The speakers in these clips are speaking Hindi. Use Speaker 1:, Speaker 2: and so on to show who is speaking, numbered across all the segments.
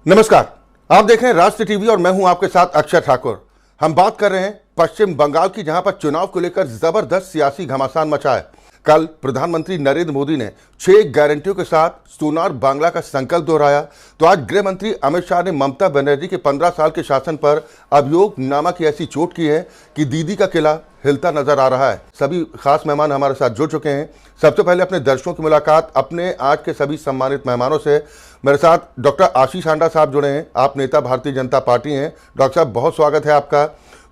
Speaker 1: नमस्कार, आप देख रहे हैं राष्ट्र टीवी और मैं हूं आपके साथ अक्षय ठाकुर। हम बात कर रहे हैं पश्चिम बंगाल की, जहां पर चुनाव को लेकर जबरदस्त सियासी घमासान मचा है। कल प्रधानमंत्री नरेंद्र मोदी ने 6 गारंटियों के साथ सोनार बांग्ला का संकल्प दोहराया, तो आज गृह मंत्री अमित शाह ने ममता बनर्जी के 15 साल के शासन पर अभियोगनामा की ऐसी चोट की है कि दीदी का किला हिलता नजर आ रहा है। सभी खास मेहमान हमारे साथ जुड़ चुके हैं। सबसे पहले अपने दर्शकों की मुलाकात अपने आज के सभी सम्मानित मेहमानों से। मेरे साथ डॉक्टर आशीष हांडा साहब जुड़े हैं, आप नेता भारतीय जनता पार्टी हैं। डॉक्टर साहब, बहुत स्वागत है आपका।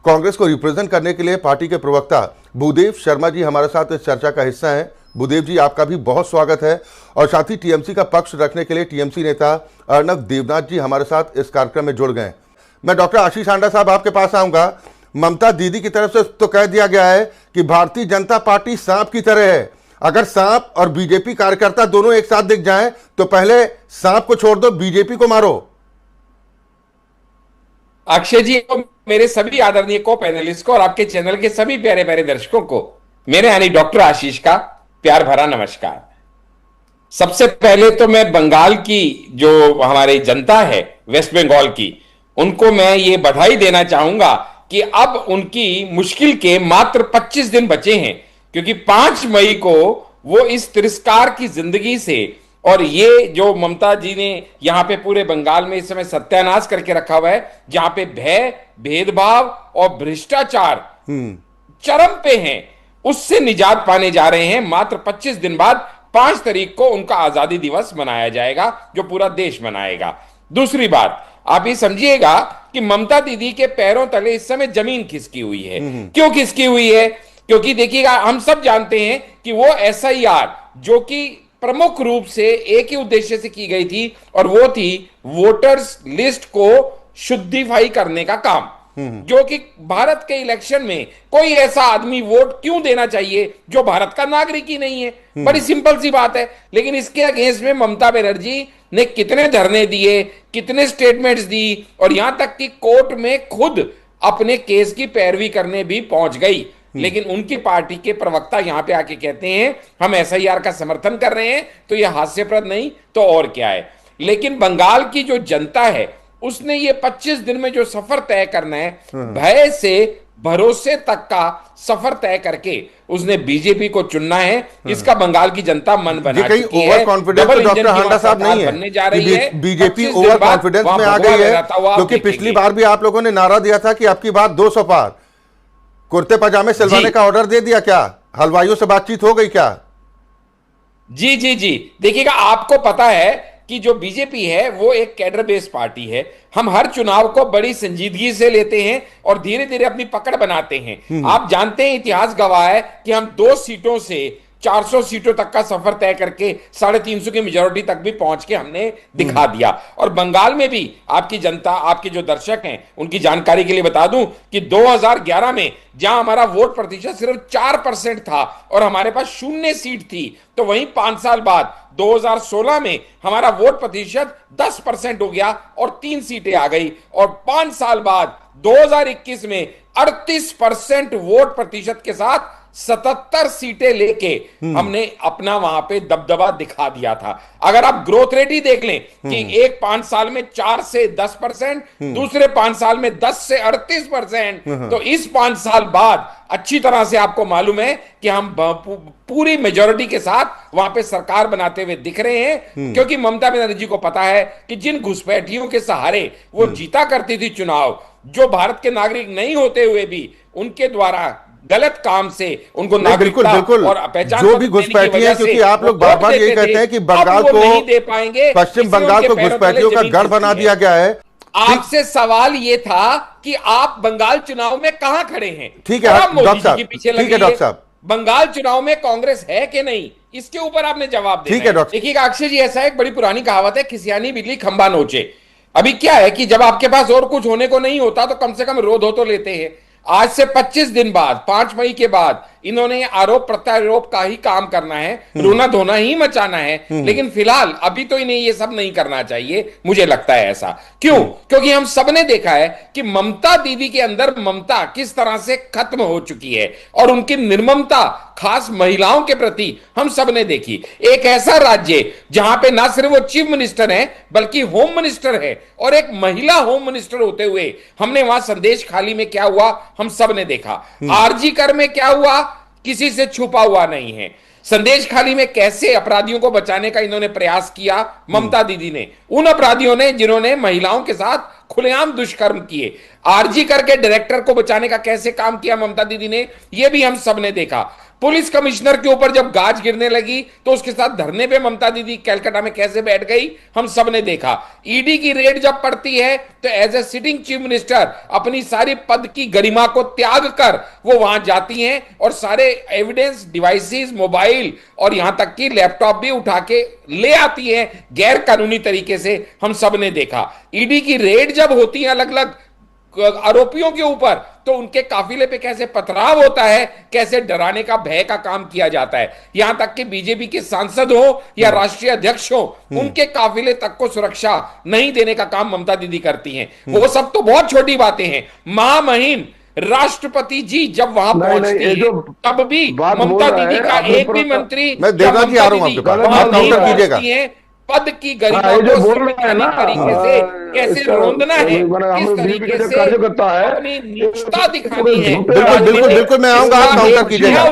Speaker 1: कांग्रेस को रिप्रेजेंट करने के लिए पार्टी के प्रवक्ता भूदेव शर्मा जी हमारे साथ इस चर्चा का हिस्सा हैं। भूदेव जी, आपका भी बहुत स्वागत है। और साथ ही टीएमसी का पक्ष रखने के लिए टीएमसी नेता अर्नब देवनाथ जी हमारे साथ इस कार्यक्रम में जुड़ गए। मैं डॉक्टर आशीष हांडा साहब आपके पास आऊंगा। ममता दीदी की तरफ से तो कह दिया गया है कि भारतीय जनता पार्टी सांप की तरह है, अगर सांप और बीजेपी कार्यकर्ता दोनों एक साथ दिख जाएं तो पहले सांप को छोड़ दो, बीजेपी को मारो।
Speaker 2: अक्षय जी को, मेरे सभी आदरणीय को पैनलिस्ट को और आपके चैनल के सभी प्यारे प्यारे दर्शकों को मेरे यानी डॉक्टर आशीष का प्यार भरा नमस्कार। सबसे पहले तो मैं बंगाल की जो हमारी जनता है, वेस्ट बंगाल की, उनको मैं ये बधाई देना चाहूंगा कि अब उनकी मुश्किल के मात्र 25 दिन बचे हैं, क्योंकि 5 मई को वो इस तिरस्कार की जिंदगी से और ये जो ममता जी ने यहां पे पूरे बंगाल में इस समय सत्यानाश करके रखा हुआ है, जहां पे भय, भेदभाव और भ्रष्टाचार चरम पे हैं, उससे निजात पाने जा रहे हैं। मात्र 25 दिन बाद 5 तारीख को उनका आजादी दिवस मनाया जाएगा, जो पूरा देश मनाएगा। दूसरी बात, आप ये समझिएगा कि ममता दीदी के पैरों तले इस समय जमीन खिसकी हुई है। क्यों खिसकी हुई है? क्योंकि देखिएगा, हम सब जानते हैं कि वो एसआईआर जो कि प्रमुख रूप से एक ही उद्देश्य से की गई थी, और वो थी वोटर्स लिस्ट को शुद्धिफाई करने का काम, जो कि भारत के इलेक्शन में कोई ऐसा आदमी वोट क्यों देना चाहिए जो भारत का नागरिक ही नहीं है। बड़ी सिंपल सी बात है। लेकिन इसके अगेंस्ट में ममता बनर्जी ने कितने धरने दिए, कितने स्टेटमेंट्स दी, और यहां तक कि कोर्ट में खुद अपने केस की पैरवी करने भी पहुंच गई। लेकिन उनकी पार्टी के प्रवक्ता यहां पे आके कहते हैं हम एसआईआर का समर्थन कर रहे हैं, तो यह हास्यप्रद नहीं तो और क्या है। लेकिन बंगाल की जो जनता है, उसने ये 25 दिन में जो सफर तय करना है, भय से भरोसे तक का सफर तय करके उसने बीजेपी को चुनना है। इसका बंगाल की जनता मन बना चुकी है।
Speaker 1: ओवर कॉन्फिडेंस तो डॉक्टर हांडा साहब नहीं है,
Speaker 2: जा रही है।
Speaker 1: बीजेपी ओवर कॉन्फिडेंस में आ गई है, क्योंकि पिछली बार भी आप लोगों ने नारा दिया था कि आपकी बात 200 पार। कुर्ते पजामे सिलवाने का ऑर्डर दे दिया क्या? हलवाइयों से बातचीत हो गई क्या?
Speaker 2: जी जी जी, देखिएगा, आपको पता है कि जो बीजेपी है वो एक कैडर बेस्ड पार्टी है। हम हर चुनाव को बड़ी संजीदगी से लेते हैं और धीरे धीरे अपनी पकड़ बनाते हैं। आप जानते हैं, इतिहास गवाह है कि हम 2 सीटों से 400 सीटों तक का सफर तय करके 350 की मेजोरिटी तक भी पहुंच के हमने दिखा दिया। और बंगाल में भी आपकी जनता, आपके जो दर्शक हैं, उनकी जानकारी के लिए बता दूं कि 2011 में जहां हमारा वोट प्रतिशत सिर्फ 4% था और हमारे पास 0 सीट थी, तो वहीं 5 साल बाद 2016 में हमारा वोट प्रतिशत 10% हो गया और 3 सीटें आ गई। और 5 साल बाद 2021 में 38% वोट प्रतिशत के साथ 77 सीटें लेके हमने अपना वहां पे दबदबा दिखा दिया था। अगर आप ग्रोथ रेट ही देख लें कि एक 5 साल में 4 से 10%, दूसरे 5 साल में 10 से 38%, तो इस 5 साल बाद अच्छी तरह से आपको मालूम है कि हम पूरी मेजोरिटी के साथ वहां पे सरकार बनाते हुए दिख रहे हैं। क्योंकि ममता बनर्जी को पता है कि जिन घुसपैठियों के सहारे वो जीता करती थी चुनाव, जो भारत के नागरिक नहीं होते हुए भी उनके द्वारा गलत काम से उनको नागरिकता और पहचान
Speaker 1: जो भी घुसपैठी है, क्योंकि आप लोग बार बार यही कहते हैं कि बंगाल को नहीं दे पाएंगे, पश्चिम बंगाल को घुसपैठियों का गढ़ बना दिया गया है।
Speaker 2: आपसे सवाल ये था कि आप बंगाल चुनाव में कहां खड़े हैं?
Speaker 1: ठीक है डॉक्टर साहब, ठीक है डॉक्टर साहब,
Speaker 2: बंगाल चुनाव में कांग्रेस है कि नहीं, इसके ऊपर आपने जवाब दिया।
Speaker 1: ठीक है डॉक्टर।
Speaker 2: देखिएगा अक्षय जी, ऐसा एक बड़ी पुरानी कहावत है, खिसियानी बिजली खंबा नोचे। अभी क्या है कि जब आपके पास और कुछ होने को नहीं होता तो कम से कम रोध हो तो लेते हैं। आज से 25 दिन बाद, 5 मई के बाद इन्होंने आरोप प्रत्यारोप का ही काम करना है, रोना धोना ही मचाना है। लेकिन फिलहाल अभी तो इन्हें ये सब नहीं करना चाहिए, मुझे लगता है ऐसा। क्यों? क्योंकि हम सबने देखा है कि ममता दीदी के अंदर ममता किस तरह से खत्म हो चुकी है और उनकी निर्ममता खास महिलाओं के प्रति हम सबने देखी। एक ऐसा राज्य जहां पे ना सिर्फ वो चीफ मिनिस्टर है बल्कि होम मिनिस्टर है, और एक महिला होम मिनिस्टर होते हुए हमने वहां संदेश खाली में क्या हुआ हम सबने देखा। आरजी कर में क्या हुआ किसी से छुपा हुआ नहीं है। संदेश खाली में कैसे अपराधियों को बचाने का इन्होंने प्रयास किया ममता दीदी ने, उन अपराधियों ने जिन्होंने महिलाओं के साथ खुलेआम दुष्कर्म किए। आरजी करके डायरेक्टर को बचाने का कैसे काम किया ममता दीदी ने, यह भी हम सबने देखा। पुलिस कमिश्नर के ऊपर जब गाज गिरने लगी तो उसके साथ धरने पे ममता दीदी कलकत्ता में कैसे बैठ गई हम सबने देखा। ईडी की रेड जब पड़ती है तो as a sitting chief minister अपनी सारी पद की गरिमा को त्याग कर वो वहां जाती हैं और सारे एविडेंस डिवाइसेस, मोबाइल और यहां तक कि लैपटॉप भी उठा के ले आती हैं गैर कानूनी तरीके से, हम सबने देखा। ईडी की रेड जब होती है अलग अलग आरोपियों के ऊपर तो उनके काफिले पे कैसे पथराव होता है, कैसे डराने का भय का काम किया जाता है। यहां तक कि बीजेपी के सांसद हो या राष्ट्रीय अध्यक्ष हो, उनके काफिले तक को सुरक्षा नहीं देने का काम ममता दीदी करती हैं। वो सब तो बहुत छोटी बातें हैं। महामहिम राष्ट्रपति जी जब वहां पहुंचती है तब भी ममता दीदी का एक भी मंत्री
Speaker 1: मैं देवनाथ जी आ रहा हूं आपके पास, आप काउंटर कीजिएगा।
Speaker 2: पद की गरिमा को संवैधानिक तरीके से कैसे रोंदना है, किस तरीके से अपनी निष्ठा दिखानी है।
Speaker 1: बिल्कुल बिल्कुल मैं आऊंगा, आप काउंटर कीजिएगा।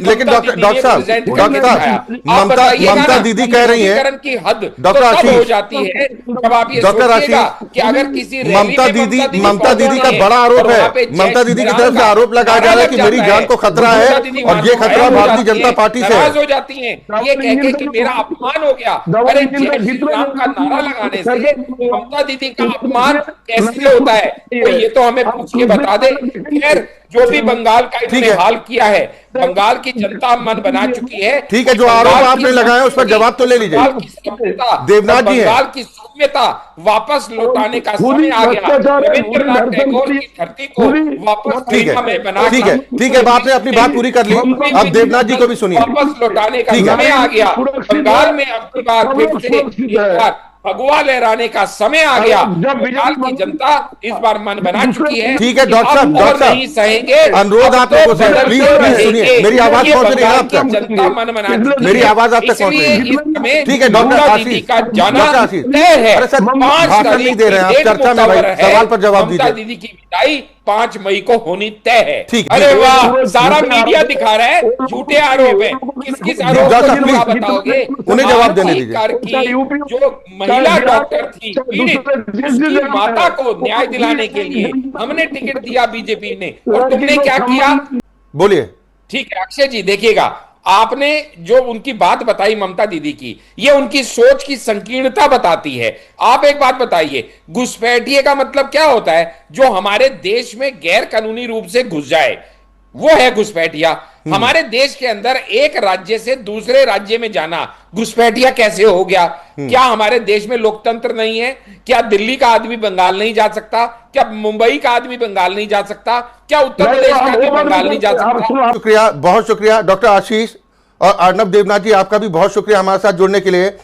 Speaker 1: लेकिन डॉक्टर साहब ममता दीदी कह रही है
Speaker 2: की हद
Speaker 1: डॉक्टर आशीष
Speaker 2: हो जाती है जब आप ये
Speaker 1: डॉक्टर
Speaker 2: सोचिएगा
Speaker 1: आशीष
Speaker 2: कि अगर किसी
Speaker 1: ममता दीदी का बड़ा आरोप है, ममता दीदी की तरफ से आरोप लगाया जा रहा है कि मेरी जान को खतरा है और ये खतरा भारतीय जनता पार्टी से है।
Speaker 2: हो जाती है ये कह के कि मेरा अपमान हो गया। अरे जय श्री राम का नारा लगाने से ममता दीदी का अपमान कैसे होता है, तो ये तो हमें पूछ के बता दे। खैर जो भी बंगाल का इन्होंने हाल किया है, बंगाल की जनता मन बना चुकी है।
Speaker 1: ठीक है, जो आरोप आपने लगाए उस पर जवाब तो ले लीजिए। देवनाथ जी है,
Speaker 2: बंगाल की सौम्यता वापस लौटाने का समय आ गया। रविंद्रनाथ टैगोर की धरती को वापस में बना,
Speaker 1: ठीक है, आपने अपनी बात पूरी कर ली। अब देवनाथ जी को भी सुनिए।
Speaker 2: वापस लौटाने का समय आ गया। बंगाल में अब की बार फिर से भगवा लहराने का समय आ गया। बंगाल की जनता इस बार मन बना चुकी है।
Speaker 1: ठीक है डॉक्टर साहब,
Speaker 2: नहीं सहेंगे।
Speaker 1: अनुरोध आप लोगों से, प्लीज सुनिए, मेरी आवाज पहुंच रही है आप तक,
Speaker 2: जनता मन बना चुकी है,
Speaker 1: मेरी आवाज आप तक पहुंच रही है। ठीक है डॉक्टर आशीष
Speaker 2: का जाना तय है।
Speaker 1: अरे सर भाषण नहीं दे रहे हैं आप, चर्चा में भाई सवाल पर जवाब दीजिए।
Speaker 2: दीदी की विदाई 5 मई को होनी तय है।
Speaker 1: ठीक,
Speaker 2: अरे वाह, सारा मीडिया दिखा रहा है झूठे आरोप है। किस आरोप का बताओगे?
Speaker 1: उन्हें जवाब देने दीजिए।
Speaker 2: जो महिला डॉक्टर थी पीड़ित, उसकी माता को न्याय दिलाने के लिए हमने टिकट दिया बीजेपी ने, और तुमने क्या किया?
Speaker 1: बोलिए।
Speaker 2: ठीक है अक्षय जी, देखिएगा आपने जो उनकी बात बताई ममता दीदी की, ये उनकी सोच की संकीर्णता बताती है। आप एक बात बताइए, घुसपैठिए का मतलब क्या होता है? जो हमारे देश में गैर कानूनी रूप से घुस जाए वो है घुसपैठिया। हमारे देश के अंदर एक राज्य से दूसरे राज्य में जाना घुसपैठिया कैसे हो गया? क्या हमारे देश में लोकतंत्र नहीं है? क्या दिल्ली का आदमी बंगाल नहीं जा सकता? क्या मुंबई का आदमी बंगाल नहीं जा सकता? क्या उत्तर प्रदेश का आदमी बंगाल नहीं जा सकता?
Speaker 1: शुक्रिया, बहुत शुक्रिया डॉक्टर आशीष और अर्नब देवनाथ जी, आपका भी बहुत शुक्रिया हमारे साथ जुड़ने के लिए।